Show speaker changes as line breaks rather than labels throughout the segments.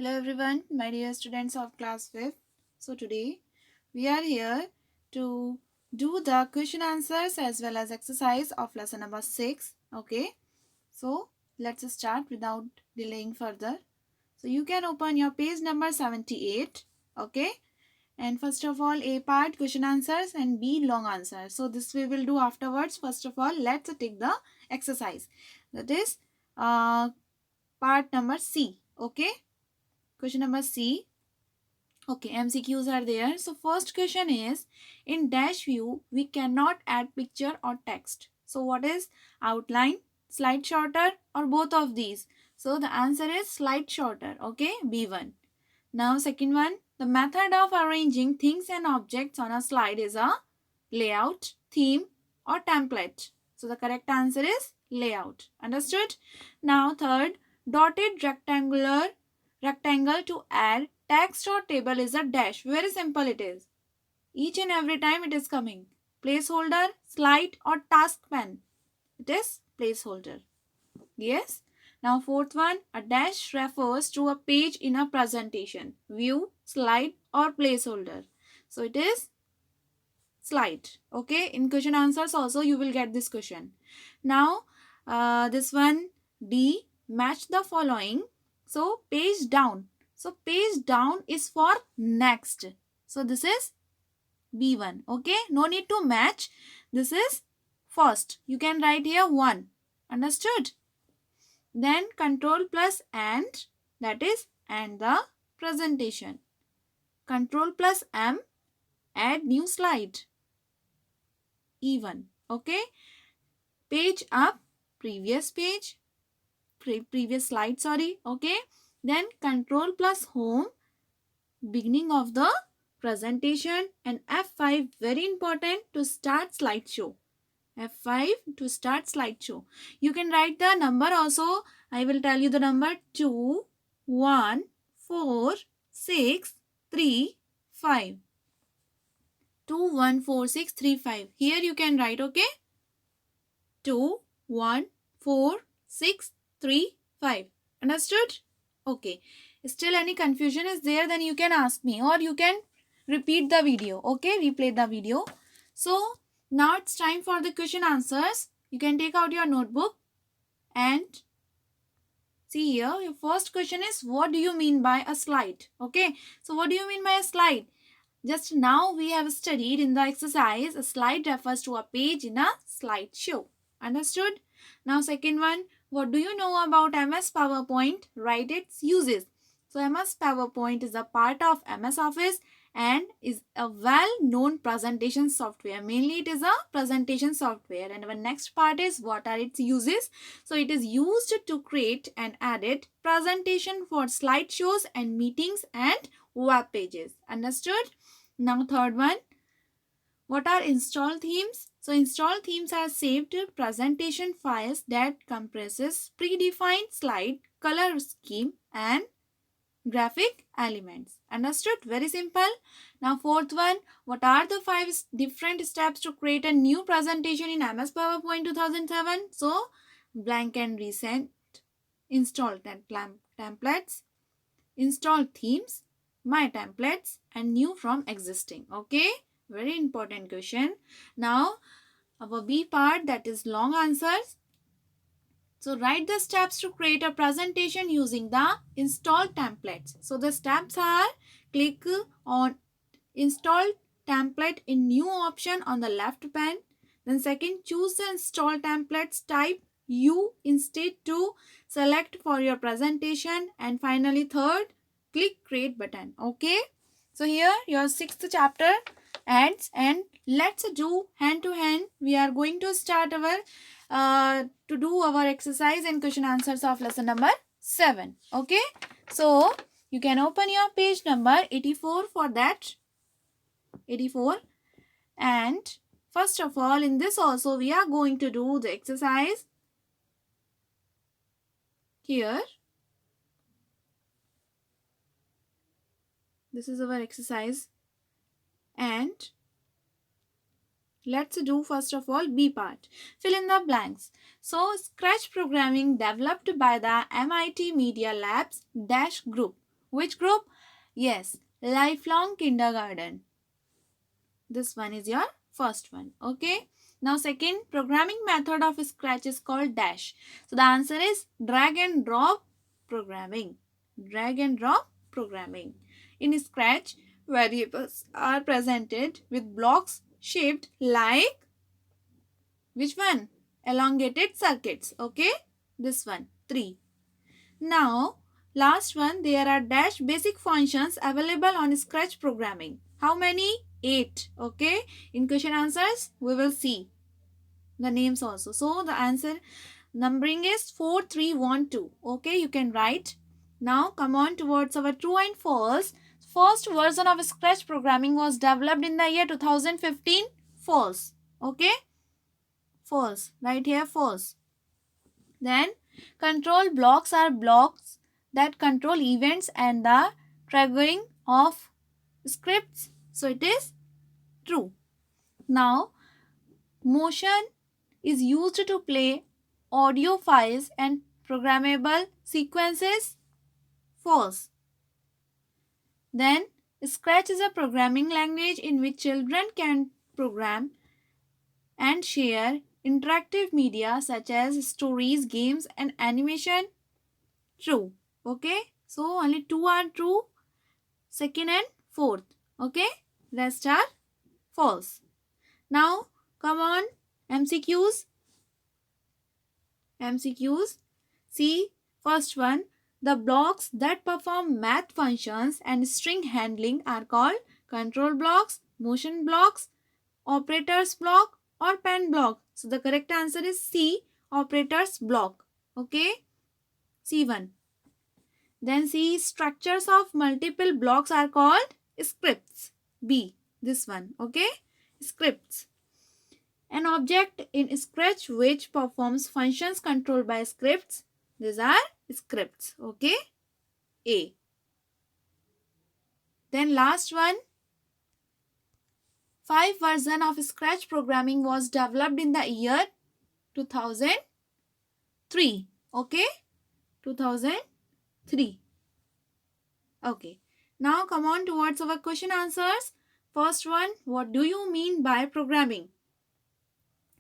Hello everyone, my dear students of class 5th. So today we are here to do the question answers as well as exercise of lesson number 6. Okay, so let's start without delaying further. So you can open your page number 78. Okay, and first of all A part question answers and B long answers. So this we will do afterwards. First of all, let's take the exercise. That is part number C. Okay. Question number C. Okay, MCQs are there. So first question is, in dash view, we cannot add picture or text. So what is outline, slide shorter or both of these? So the answer is slide shorter. Okay, B1. Now second one, the method of arranging things and objects on a slide is a layout, theme or template. So the correct answer is layout. Understood? Now third, dotted rectangle to add text or table is a dash. Very simple it is. Each and every time it is coming. Placeholder, slide or task pen. It is placeholder. Yes. Now fourth one, a dash refers to a page in a presentation. View, slide or placeholder. So it is slide. Okay. In question answers also you will get this question. Now this one D, match the following. So page down. So page down is for next. So this is B1. Okay. No need to match. This is first. You can write here 1. Understood? Then control plus and, that is and the presentation. Control plus M, add new slide. E1. Okay. Page up, previous page, previous slide, sorry. Okay. Then control plus home, beginning of the presentation, and F5, very important, to start slideshow. F5 to start slideshow. You can write the number also. I will tell you the number 2, 1, 4, 6, 3, 5. 2, 1, 4, 6, 3, 5. Here you can write, okay? 2, 1, 4, 6, 3, 5. Understood? Okay. Still any confusion is there, then you can ask me or you can repeat the video. Okay? Replay the video. So, now it's time for the question answers. You can take out your notebook and see here. Your first question is, what do you mean by a slide? Okay. So, what do you mean by a slide? Just now we have studied in the exercise, a slide refers to a page in a slideshow. Understood? Now second one, what do you know about MS PowerPoint? Write its uses. So MS PowerPoint is a part of MS Office and is a well-known presentation software. Mainly it is a presentation software. And our next part is, what are its uses? So it is used to create and edit presentation for slideshows and meetings and web pages. Understood? Now third one, what are install themes? So install themes are saved presentation files that compresses predefined slide, color scheme and graphic elements. Understood? Very simple. Now fourth one, what are the 5 different steps to create a new presentation in MS PowerPoint 2007? So blank and recent, install templates, install themes, my templates and new from existing. Okay, very important question. Now our B part, that is long answers. So write the steps to create a presentation using the install templates. So the steps are, click on install template in new option on the left pane. Then second, choose the install templates type U instead to select for your presentation. And finally third, click create button. Okay, so here your 6th chapter ends and let's do hand to hand. We are going to start our to do our exercise and question answers of lesson number 7. Okay, so you can open your page number 84 for that. 84. And first of all, in this also we are going to do the exercise here. This is our exercise and let's do first of all B part. Fill in the blanks. So Scratch programming developed by the MIT Media Labs Dash group Which group? Yes, lifelong kindergarten. This one is your first one. Okay. Now second programming method of Scratch is called dash. So the answer is drag and drop programming. Drag and drop programming. In Scratch, variables are presented with blocks shaped like which one? Elongated circuits. Okay. This one. 3. Now, last one, there are dash basic functions available on Scratch programming. How many? 8. Okay. In question answers, we will see the names also. So, the answer numbering is 4312. Okay, you can write. Now, come on towards our true and false. First version of Scratch programming was developed in the year 2015. False. Okay. False. Right here, false. Then, control blocks are blocks that control events and the triggering of scripts. So, it is true. Now, motion is used to play audio files and programmable sequences. False. Then, Scratch is a programming language in which children can program and share interactive media such as stories, games, and animation. True. Okay. So only 2 are true. Second and fourth. Okay. Rest are false. Now come on. MCQs. MCQs. See first one. The blocks that perform math functions and string handling are called control blocks, motion blocks, operators block, or pen block. So the correct answer is C, operators block. Okay. C1. Then C, structures of multiple blocks are called scripts. B, this one. Okay. Scripts. An object in Scratch which performs functions controlled by scripts. These are scripts. Okay. A. Then last one. 5 version of Scratch programming was developed in the year 2003. Okay. 2003. Okay. Now come on towards our question answers. First one, what do you mean by programming?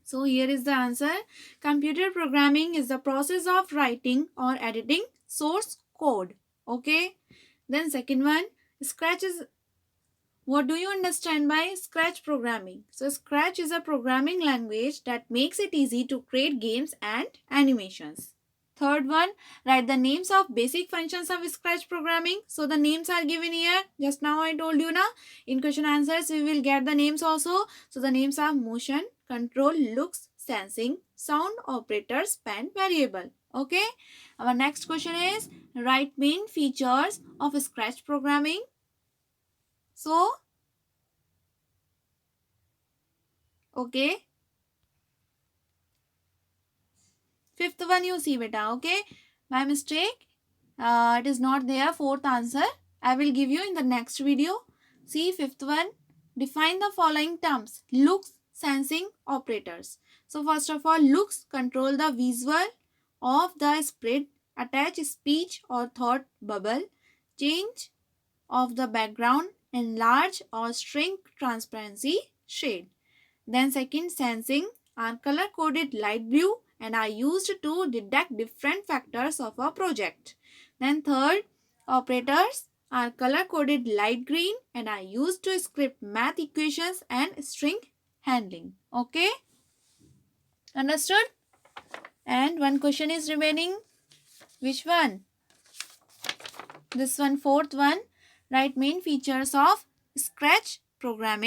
So here is the answer. Computer programming is the process of writing or editing source code. Okay. Then second one, Scratch is, what do you understand by Scratch programming? So Scratch is a programming language that makes it easy to create games and animations. Third one, write the names of basic functions of Scratch programming. So the names are given here. Just now I told you na. In question answers we will get the names also. So the names are motion, control, looks, sensing, sound, operators, pen, variable. Okay. Our next question is write main features of Scratch programming. So, okay. Fifth one you see beta. Okay. My mistake. It is not there. Fourth answer I will give you in the next video. See fifth one. Define the following terms. Looks, sensing, operators. So first of all, looks control the visual of the spread, attach speech or thought bubble, change of the background, enlarge or shrink transparency shade. Then second, sensing are color coded light blue and are used to detect different factors of a project. Then third, operators are color coded light green and are used to script math equations and string handling. Okay? Understood? And one question is remaining. Which one? This one, fourth one. Write main features of Scratch programming.